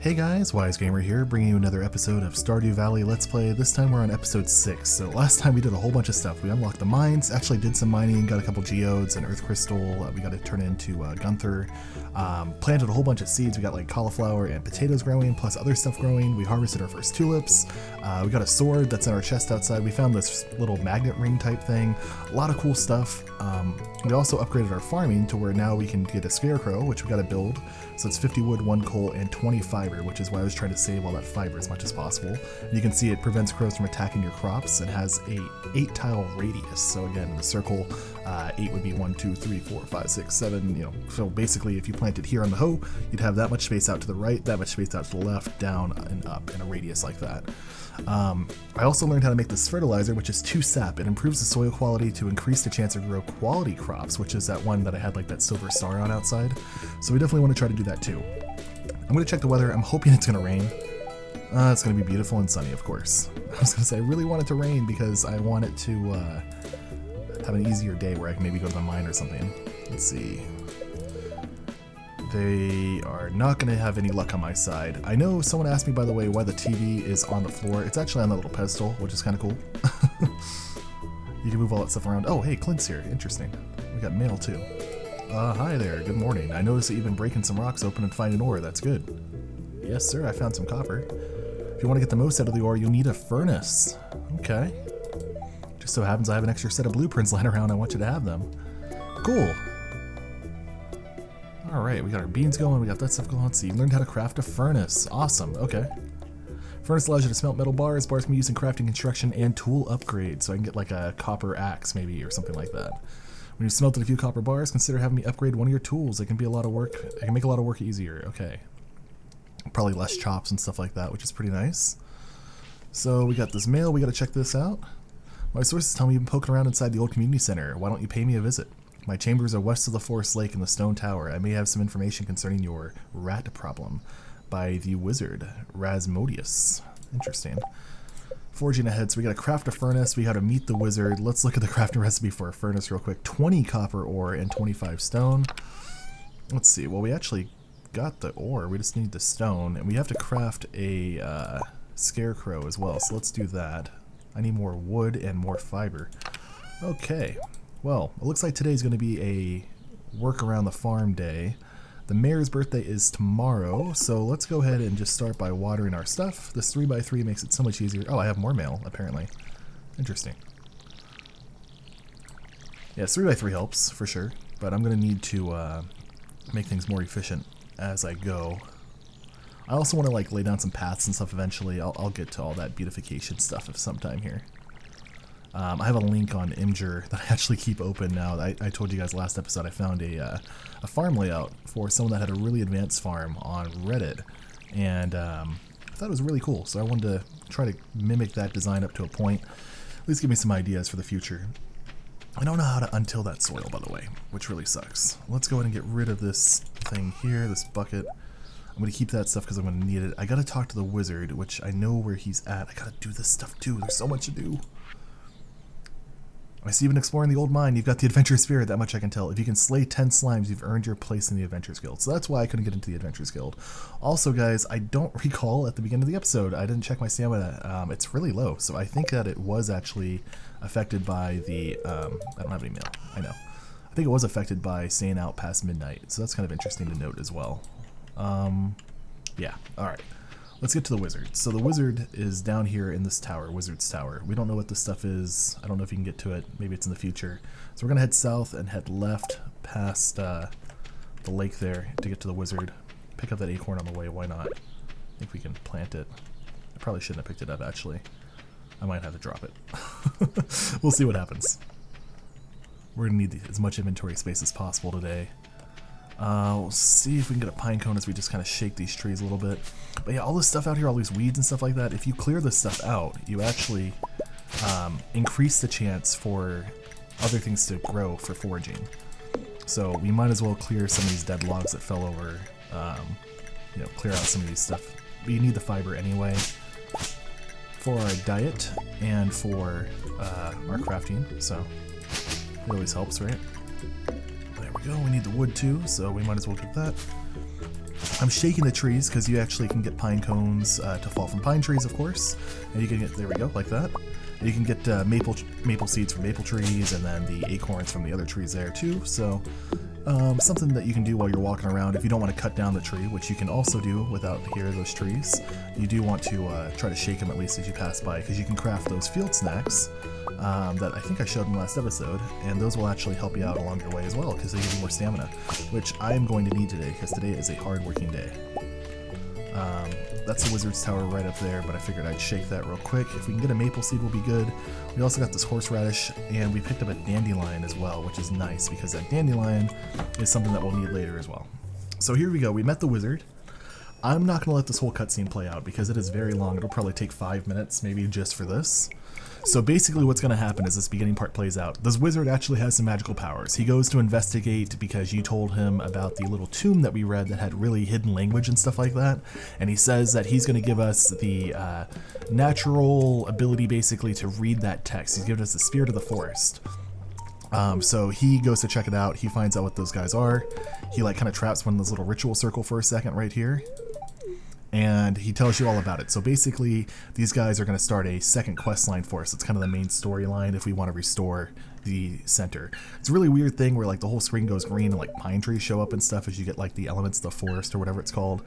Hey guys, Wise Gamer here, bringing you another episode of Stardew Valley Let's Play. This time we're on episode 6. So last time we did a whole bunch of stuff. We unlocked the mines, actually did some mining, got a couple geodes, an earth crystal, we got to turn it into Gunther, planted a whole bunch of seeds. We got like cauliflower and potatoes growing, plus other stuff growing. We harvested our first tulips. We got a sword that's in our chest outside. We found this little magnet ring type thing. A lot of cool stuff. We also upgraded our farming to where now we can get a scarecrow, which we got to build. So it's 50 wood, 1 coal, and 20 fiber, which is why I was trying to save all that fiber as much as possible. And you can see it prevents crows from attacking your crops. It has a 8 tile radius. So again, in the circle, 8 would be 1, 2, 3, 4, 5, 6, 7. You know, so basically, if you planted here on the hoe, you'd have that much space out to the right, that much space out to the left, down and up in a radius like that. I also learned how to make this fertilizer, which is 2 sap. It improves the soil quality to increase the chance to grow quality crops, which is that one that I had like that silver star on outside. So we definitely want to try to do that too. I'm going to check the weather. I'm hoping it's going to rain. It's going to be beautiful and sunny, of course. I was going to say I really want it to rain because I want it to have an easier day where I can maybe go to the mine or something. Let's see. They are not going to have any luck on my side. I know someone asked me, by the way, why the TV is on the floor. It's actually on that little pedestal, which is kind of cool. You can move all that stuff around. Oh, hey, Clint's here. Interesting. We got mail, too. Hi there. Good morning. I noticed that you've been breaking some rocks open and finding ore. That's good. Yes, sir. I found some copper. If you want to get the most out of the ore, you'll need a furnace. Okay. Just so happens I have an extra set of blueprints lying around. I want you to have them. Cool. Alright, we got our beans going, we got that stuff going. Let's see, you learned how to craft a furnace. Awesome, okay. Furnace allows you to smelt metal bars. Bars can be used in crafting, construction, and tool upgrades. So I can get like a copper axe maybe, or something like that. When you've smelted a few copper bars, consider having me upgrade one of your tools. It can be a lot of work. It can make a lot of work easier. Okay. Probably less chops and stuff like that, which is pretty nice. So we got this mail, we gotta check this out. My sources tell me you've been poking around inside the old community center. Why don't you pay me a visit? My chambers are west of the Forest Lake in the Stone Tower. I may have some information concerning your rat problem by the wizard, Rasmodius. Interesting. Forging ahead, so we gotta craft a furnace, we gotta meet the wizard. Let's look at the crafting recipe for a furnace real quick. 20 copper ore and 25 stone. Let's see, well we actually got the ore, we just need the stone, and we have to craft a scarecrow as well, so let's do that. I need more wood and more fiber. Okay. Well, it looks like today's going to be a work around the farm day. The mayor's birthday is tomorrow, so let's go ahead and just start by watering our stuff. This 3x3 makes it so much easier. Oh, I have more mail, apparently. Interesting. Yes, 3x3 helps, for sure, but I'm going to need to make things more efficient as I go. I also want to like lay down some paths and stuff eventually. I'll get to all that beautification stuff of sometime here. I have a link on Imgur that I actually keep open now. I told you guys last episode I found a farm layout for someone that had a really advanced farm on Reddit, and I thought it was really cool, so I wanted to try to mimic that design up to a point. At least give me some ideas for the future. I don't know how to untill that soil, by the way, which really sucks. Let's go ahead and get rid of this thing here, this bucket. I'm going to keep that stuff because I'm going to need it. I got to talk to the wizard, which I know where he's at. I got to do this stuff too. There's so much to do. I see you've been exploring the old mine. You've got the adventurous spirit, that much I can tell. If you can slay 10 slimes, you've earned your place in the Adventurers Guild. So that's why I couldn't get into the Adventurers Guild. Also, guys, I don't recall at the beginning of the episode, I didn't check my stamina. It's really low, so I think that it was actually affected by the... I don't have any mail. I know. I think it was affected by staying out past midnight, so that's kind of interesting to note as well. Yeah, alright. Let's get to the wizard. So the wizard is down here in this tower, Wizard's Tower. We don't know what this stuff is. I don't know if you can get to it. Maybe it's in the future. So we're going to head south and head left past the lake there to get to the wizard. Pick up that acorn on the way. Why not? I think we can plant it. I probably shouldn't have picked it up, actually. I might have to drop it. We'll see what happens. We're going to need as much inventory space as possible today. We'll see if we can get a pine cone as we just kind of shake these trees a little bit. But yeah, all this stuff out here, all these weeds and stuff like that, if you clear this stuff out, you actually increase the chance for other things to grow for foraging. So we might as well clear some of these dead logs that fell over, you know, clear out some of these stuff. But you need the fiber anyway for our diet and for our crafting, so it always helps, right? There we go, we need the wood too, so we might as well get that. I'm shaking the trees because you actually can get pine cones to fall from pine trees, of course. And you can get, there we go, like that. And you can get maple seeds from maple trees, and then the acorns from the other trees there too. So something that you can do while you're walking around if you don't want to cut down the tree, which you can also do without here those trees. You do want to try to shake them at least as you pass by, because you can craft those field snacks that I think I showed in the last episode, and those will actually help you out along your way as well, because they give you more stamina, which I am going to need today, because today is a hard working day. That's the wizard's tower right up there, but I figured I'd shake that real quick. If we can get a maple seed, we'll be good. We also got this horseradish, and we picked up a dandelion as well, which is nice, because that dandelion is something that we'll need later as well. So here we go. We met the wizard. I'm not going to let this whole cutscene play out, because it is very long. It'll probably take 5 minutes, maybe just for this. So basically what's going to happen as this beginning part plays out, this wizard actually has some magical powers. He goes to investigate because you told him about the little tomb that we read that had really hidden language and stuff like that, and he says that he's going to give us the natural ability basically to read that text. He's given us the spirit of the forest. So he goes to check it out. He finds out what those guys are. He like kind of traps one in this little ritual circle for a second right here. And he tells you all about it. So basically, these guys are going to start a second quest line for us. It's kind of the main storyline if we want to restore the center. It's a really weird thing where like the whole screen goes green and like pine trees show up and stuff as you get like the elements of the forest or whatever it's called.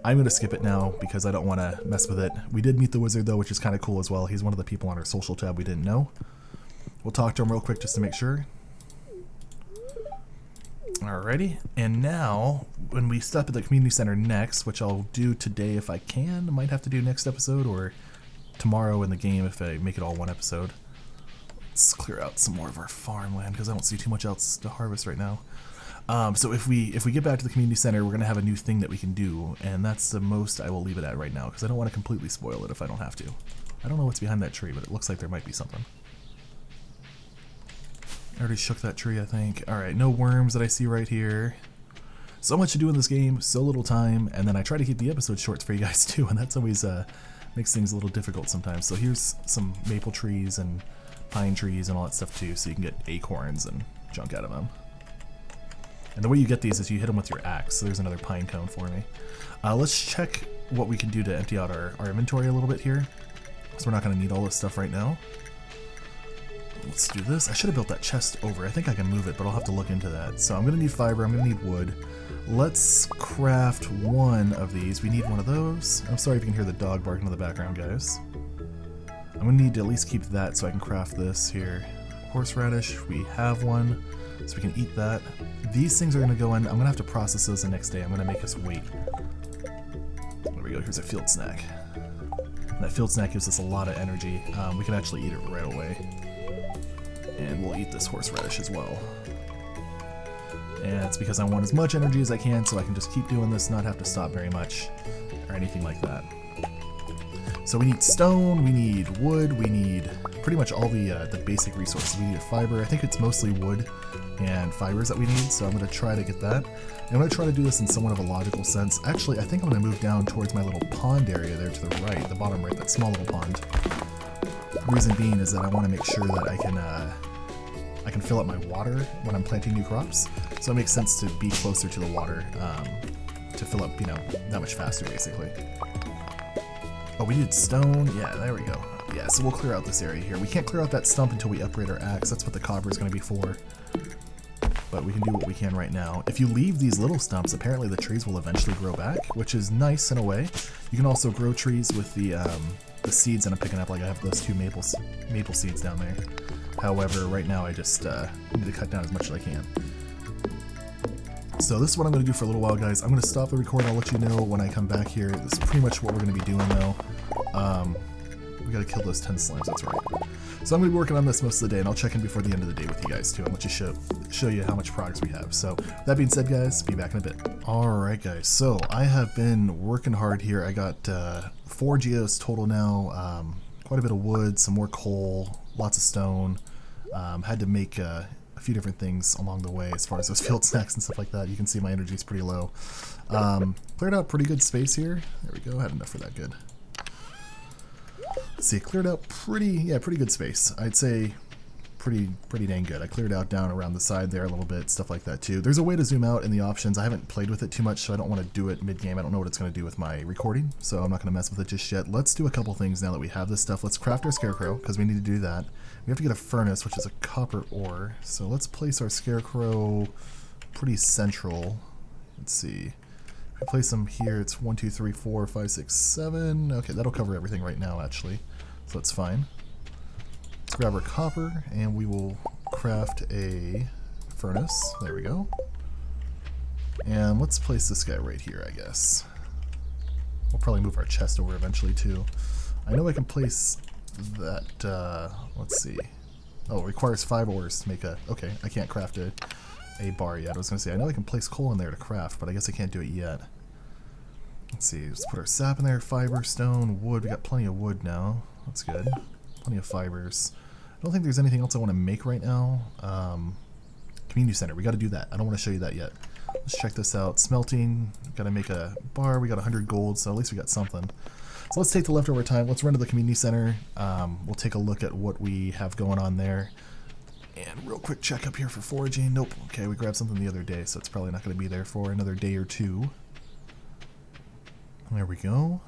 I'm going to skip it now because I don't want to mess with it. We did meet the wizard though, which is kind of cool as well. He's one of the people on our social tab we didn't know. We'll talk to him real quick just to make sure. Alrighty, and now when we stop at the community center next, which I'll do today if I can, I might have to do next episode or tomorrow in the game if I make it all one episode. Let's clear out some more of our farmland because I don't see too much else to harvest right now. So if we get back to the community center, we're gonna have a new thing that we can do, and that's the most I will leave it at right now because I don't want to completely spoil it if I don't have to. I don't know what's behind that tree, but it looks like there might be something. I already shook that tree, I think. Alright, no worms that I see right here. So much to do in this game, so little time, and then I try to keep the episodes short for you guys too, and that's always makes things a little difficult sometimes. So here's some maple trees and pine trees and all that stuff too, so you can get acorns and junk out of them. And the way you get these is you hit them with your axe, so there's another pine cone for me. Let's check what we can do to empty out our inventory a little bit here, because we're not going to need all this stuff right now. Let's do this. I should have built that chest over. I think I can move it, but I'll have to look into that. So I'm going to need fiber. I'm going to need wood. Let's craft one of these. We need one of those. I'm sorry if you can hear the dog barking in the background, guys. I'm going to need to at least keep that so I can craft this here. Horseradish. We have one, so we can eat that. These things are going to go in. I'm going to have to process those the next day. I'm going to make us wait. There we go. Here's a field snack. And that field snack gives us a lot of energy. We can actually eat it right away. And we'll eat this horseradish as well. And it's because I want as much energy as I can so I can just keep doing this, not have to stop very much or anything like that. So we need stone, we need wood, we need pretty much all the basic resources. We need fiber. I think it's mostly wood and fibers that we need, so I'm going to try to get that. And I'm going to try to do this in somewhat of a logical sense. Actually, I think I'm going to move down towards my little pond area there to the right, the bottom right, that small little pond. The reason being is that I want to make sure that I can fill up my water when I'm planting new crops. So it makes sense to be closer to the water to fill up, you know, that much faster basically. Oh, we need stone. Yeah, there we go. Yeah, so we'll clear out this area here. We can't clear out that stump until we upgrade our axe. That's what the copper is going to be for. But we can do what we can right now. If you leave these little stumps, apparently the trees will eventually grow back, which is nice in a way. You can also grow trees with the seeds that I'm picking up, like I have those 2 maple seeds down there. However, right now I just need to cut down as much as I can. So this is what I'm going to do for a little while, guys. I'm going to stop the recording. I'll let you know when I come back here. This is pretty much what we're going to be doing, though. We got to kill those 10 slimes, that's right. So I'm going to be working on this most of the day, and I'll check in before the end of the day with you guys, too, and let you show you how much progress we have. So that being said, guys, be back in a bit. Alright, guys, so I have been working hard here. I got 4 geos total now, quite a bit of wood, some more coal, lots of stone. Had to make a few different things along the way as far as those field snacks and stuff like that. You can see my energy is pretty low. Cleared out pretty good space here. There we go. I had enough for that good. Let's see, cleared out pretty good space. I'd say pretty dang good. I cleared out down around the side there a little bit, stuff like that too. There's a way to zoom out in the options. I haven't played with it too much, so I don't want to do it mid-game. I don't know what it's going to do with my recording, so I'm not going to mess with it just yet. Let's do a couple things now that we have this stuff. Let's craft our scarecrow, because we need to do that. We have to get a furnace, which is a copper ore. So let's place our scarecrow pretty central. Let's see. If I place them here, it's 1, 2, 3, 4, 5, 6, 7. Okay, that'll cover everything right now, actually. So that's fine. Let's grab our copper, and we will craft a furnace. There we go. And let's place this guy right here, I guess. We'll probably move our chest over eventually, too. I know I can place that, let's see. Oh, it requires 5 ores to make a... Okay, I can't craft a bar yet. I was going to say, I know I can place coal in there to craft, but I guess I can't do it yet. Let's see, let's put our sap in there, fiber, stone, wood. We got plenty of wood now. That's good. Plenty of fibers. I don't think there's anything else I want to make right now. Community center, we got to do that. I don't want to show you that yet. Let's check this out. Smelting, got to make a bar. We got 100 gold, so at least we got something. So let's take the leftover time. Let's run to the community center. We'll take a look at what we have going on there. And real quick check up here for foraging. Nope. Okay, we grabbed something the other day, so it's probably not going to be there for another day or two. There we go.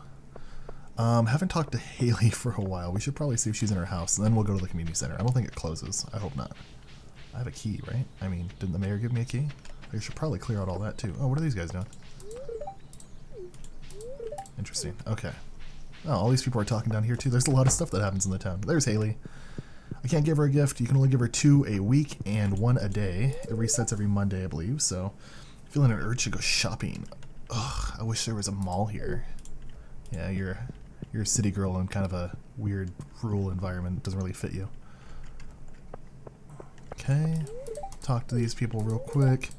Haven't talked to Haley for a while. We should probably see if she's in her house, and then we'll go to the community center. I don't think it closes. I hope not. I have a key, right? I mean, didn't the mayor give me a key? I should probably clear out all that, too. Oh, what are these guys doing? Interesting. Okay. Oh, all these people are talking down here, too. There's a lot of stuff that happens in the town. There's Haley. I can't give her a gift. You can only give her 2 a week and 1 a day. It resets every Monday, I believe, so feeling an urge to go shopping. Ugh, I wish there was a mall here. Yeah, you're a city girl in kind of a weird rural environment. It doesn't really fit you. Okay, talk to these people real quick.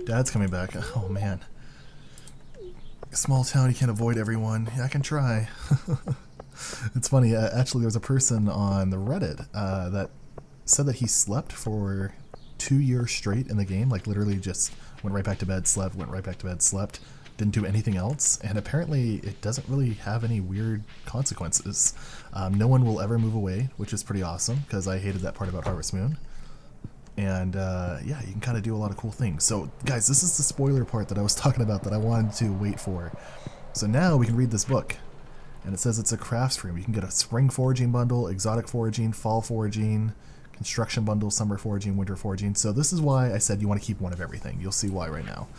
Dad's coming back. Oh man. Small town, you can't avoid everyone. Yeah, I can try. It's funny, actually there was a person on the Reddit that said that he slept for 2 years straight in the game, like literally just went right back to bed, slept, went right back to bed, slept, didn't do anything else, and apparently it doesn't really have any weird consequences. No one will ever move away, which is pretty awesome, because I hated that part about Harvest Moon. And yeah, you can kind of do a lot of cool things. So guys, this is the spoiler part that I was talking about that I wanted to wait for. So now we can read this book. And it says it's a crafts room. You can get a spring foraging bundle, exotic foraging, fall foraging, construction bundle, summer foraging, winter foraging. So this is why I said you want to keep one of everything. You'll see why right now.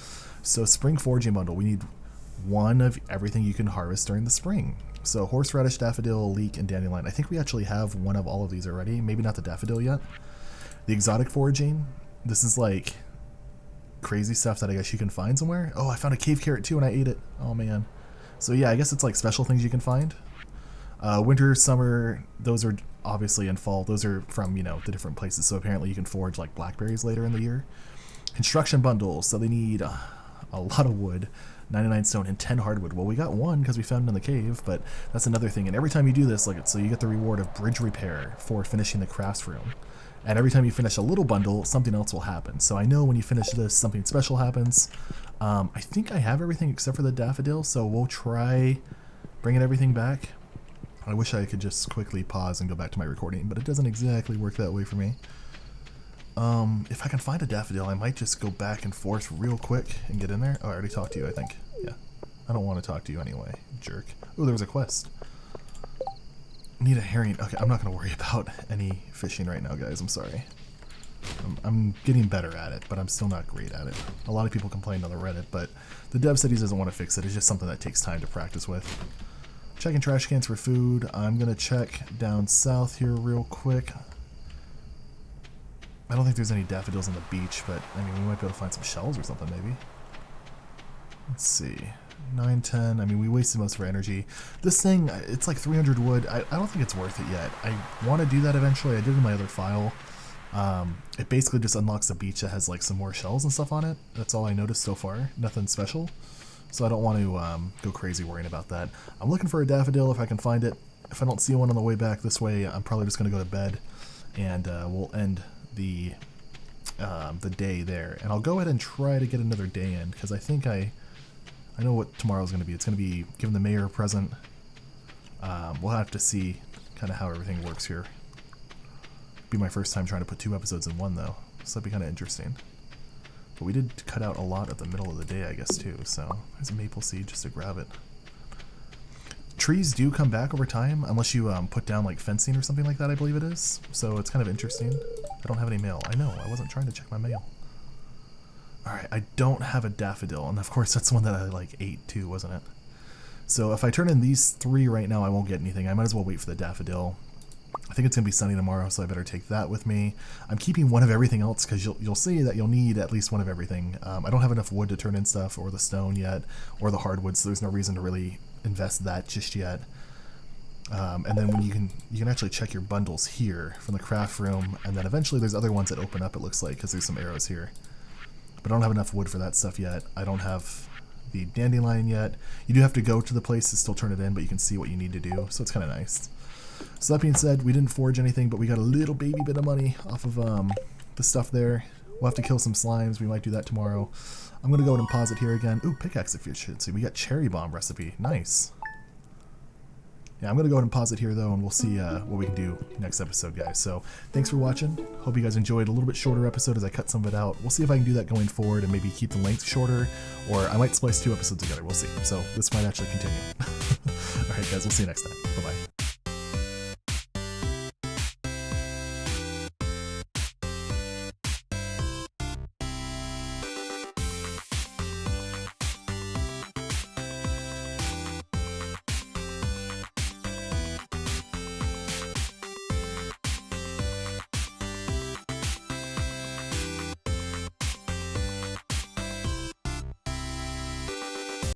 So spring foraging bundle, we need 1 of everything you can harvest during the spring. So horseradish, daffodil, leek, and dandelion. I think we actually have 1 of all of these already. Maybe not the daffodil yet. The exotic foraging, this is like crazy stuff that I guess you can find somewhere. Oh, I found a cave carrot too and I ate it. Oh man. So yeah, I guess it's like special things you can find. Winter, summer, those are obviously in fall. Those are from, you know, the different places. So apparently you can forage like blackberries later in the year. Construction bundles. So they need a lot of wood, 99 stone and 10 hardwood. Well, we got 1 because we found it in the cave, but that's another thing. And every time you do this, like, so you get the reward of bridge repair for finishing the crafts room. And every time you finish a little bundle, something else will happen. So I know when you finish this, something special happens. I think I have everything except for the daffodil, so we'll try bringing everything back. I wish I could just quickly pause and go back to my recording, but it doesn't exactly work that way for me. If I can find a daffodil, I might just go back and forth real quick and get in there. Oh, I already talked to you, I think. Yeah. I don't want to talk to you anyway, jerk. Oh, there was a quest. Need a herring. Okay, I'm not going to worry about any fishing right now, guys. I'm sorry. I'm getting better at it, but I'm still not great at it. A lot of people complained on the Reddit, but the dev said he doesn't want to fix it. It's just something that takes time to practice with. Checking trash cans for food. I'm going to check down south here real quick. I don't think there's any daffodils on the beach, but I mean, we might be able to find some shells or something, maybe. Let's see. 9, 10. I mean, we wasted most of our energy. This thing, it's like 300 wood. I don't think it's worth it yet. I want to do that eventually. I did in my other file. It basically just unlocks a beach that has like some more shells and stuff on it. That's all I noticed so far. Nothing special. So I don't want to go crazy worrying about that. I'm looking for a daffodil if I can find it. If I don't see one on the way back this way, I'm probably just going to go to bed. And we'll end the day there. And I'll go ahead and try to get another day in, because I think I know what tomorrow's going to be. It's going to be giving the mayor a present. We'll have to see kind of how everything works here. be my first time trying to put 2 episodes in one though, so that'd be kind of interesting. But we did cut out a lot at the middle of the day, I guess, too, so there's a maple seed just to grab it. Trees do come back over time, unless you put down like fencing or something like that, I believe it is. So it's kind of interesting. I don't have any mail. I know, I wasn't trying to check my mail. Alright, I don't have a daffodil, and of course that's one that I like ate too, wasn't it? So if I turn in these 3 right now, I won't get anything. I might as well wait for the daffodil. I think it's going to be sunny tomorrow, so I better take that with me. I'm keeping one of everything else because you'll see that you'll need at least one of everything. I don't have enough wood to turn in stuff, or the stone yet, or the hardwood, so there's no reason to really invest that just yet. And then when you can actually check your bundles here from the craft room, and then eventually there's other ones that open up, it looks like, because there's some arrows here. But I don't have enough wood for that stuff yet. I don't have the dandelion yet. You do have to go to the place to still turn it in, but you can see what you need to do, so it's kind of nice. So that being said, we didn't forge anything, but we got a little baby bit of money off of the stuff there. We'll have to kill some slimes. We might do that tomorrow. I'm going to go ahead and pause it here again. Ooh, pickaxe efficiency. We got cherry bomb recipe. Nice. Yeah, I'm going to go ahead and pause it here, though, and we'll see what we can do next episode, guys. So thanks for watching. Hope you guys enjoyed a little bit shorter episode as I cut some of it out. We'll see if I can do that going forward and maybe keep the length shorter, or I might splice 2 episodes together. We'll see. So this might actually continue. All right, guys, we'll see you next time. Bye-bye.